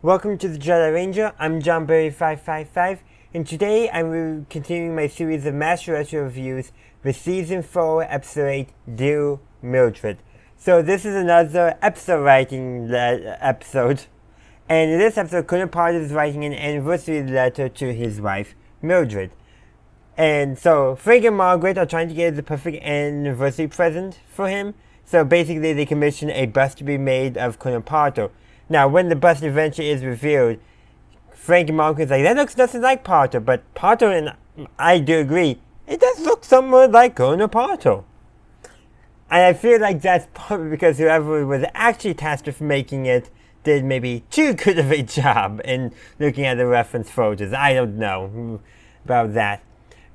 Welcome to the Jedi Ranger. I'm JohnBerry555, and today I'm continuing my series of Master Retro reviews with Season 4, Episode 8, Dear Mildred. So this is another episode writing episode, and in this episode, Colonel Potter is writing an anniversary letter to his wife, Mildred. And so Frank and Margaret are trying to get the perfect anniversary present for him. So basically, they commission a bust to be made of Colonel Potter. Now, when the bust eventually is revealed, Frank and Margaret's like, that looks nothing like Potter. But Potter, and I do agree, it does look somewhat like Colonel Potter. And I feel like that's probably because whoever was actually tasked with making it did maybe too good of a job in looking at the reference photos. I don't know about that.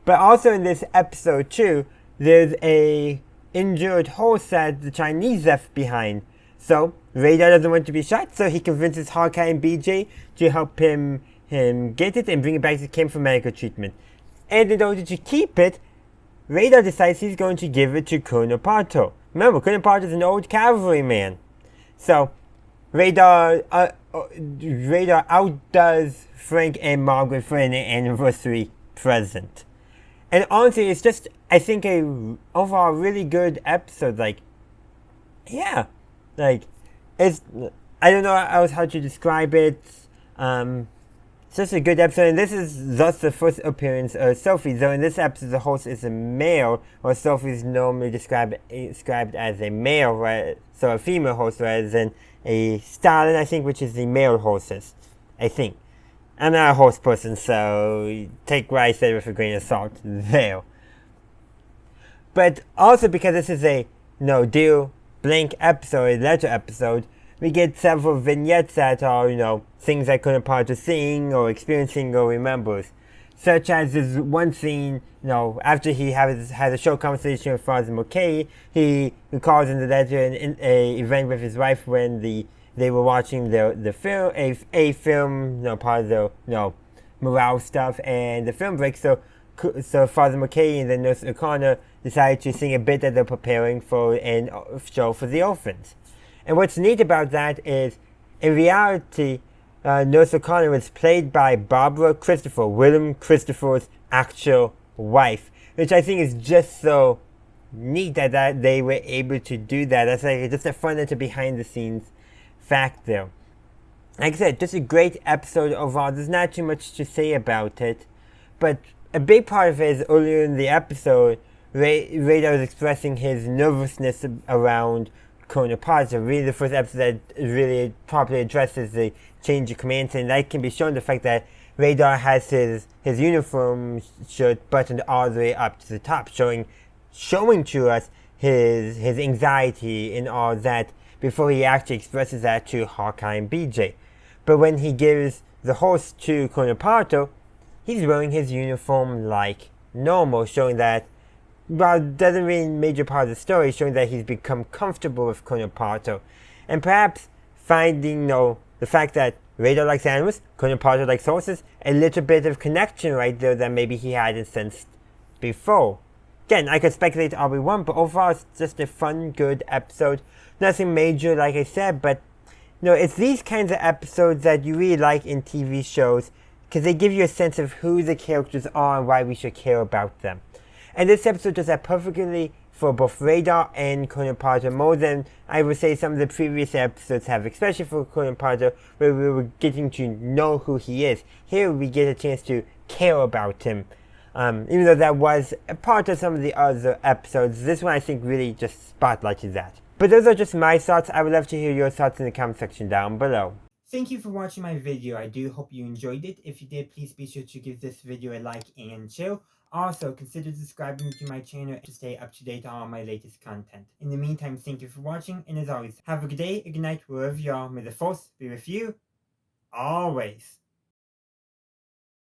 But also in this episode too, there's a injured horse that the Chinese left behind. So Radar doesn't want to be shot, so he convinces Hawkeye and BJ to help him get it and bring it back to camp for medical treatment. And in order to keep it, Radar decides he's going to give it to Colonel Potter. Remember, Colonel Potter is an old cavalryman. So Radar outdoes Frank and Margaret for an anniversary present. And honestly, it's just, I think, a overall really good episode. It's, I don't know else how to describe it. It's just a good episode, and this is thus the first appearance of Sophie. Though in this episode, the host is a male, or Sophie is normally described as a male, right? So a female host rather than a stallion, I think, which is the male hostess, I think. I'm not a host person, so take what I said with a grain of salt there. But also because this is a Dear Blank episode, a letter episode, we get several vignettes that are, things that Colonel Potter seeing or experiencing or remembers. Such as this one scene, after he has a short conversation with Father McKay, he recalls in the letter an event with his wife when they were watching the film, a film, part of the morale stuff, and the film breaks. So Father McKay and then Nurse O'Connor decided to sing a bit that they're preparing for a show for the orphans. And what's neat about that is, in reality, Nurse O'Connor was played by Barbara Christopher, William Christopher's actual wife, which I think is just so neat that they were able to do that. That's like just a fun little behind the scenes fact there. Like I said, just a great episode overall. There's not too much to say about it, but a big part of it is earlier in the episode, Radar was expressing his nervousness around Colonel Potter. Really the first episode that really properly addresses the change of command, and that can be shown the fact that Radar has his uniform shirt buttoned all the way up to the top, showing to us his anxiety and all that before he actually expresses that to Hawkeye and BJ. But when he gives the horse to Colonel Potter, he's wearing his uniform like normal, showing that, well, it doesn't really major part of the story, showing that he's become comfortable with Colonel Potter. And perhaps finding, the fact that Radar likes animals, Colonel Potter likes horses, a little bit of connection right there that maybe he hadn't sensed before. Again, I could speculate all we want, but overall it's just a fun, good episode. Nothing major, like I said, but it's these kinds of episodes that you really like in TV shows, because they give you a sense of who the characters are and why we should care about them. And this episode does that perfectly for both Radar and Colonel Potter, more than I would say some of the previous episodes have, especially for Colonel Potter, where we were getting to know who he is. Here we get a chance to care about him. Even though that was a part of some of the other episodes, this one I think really just spotlighted that. But those are just my thoughts. I would love to hear your thoughts in the comment section down below. Thank you for watching my video. I do hope you enjoyed it. If you did, please be sure to give this video a like and share. Also, consider subscribing to my channel to stay up to date on all my latest content. In the meantime, thank you for watching, and as always, have a good day, a good night, wherever you are. May the Force be with you, always.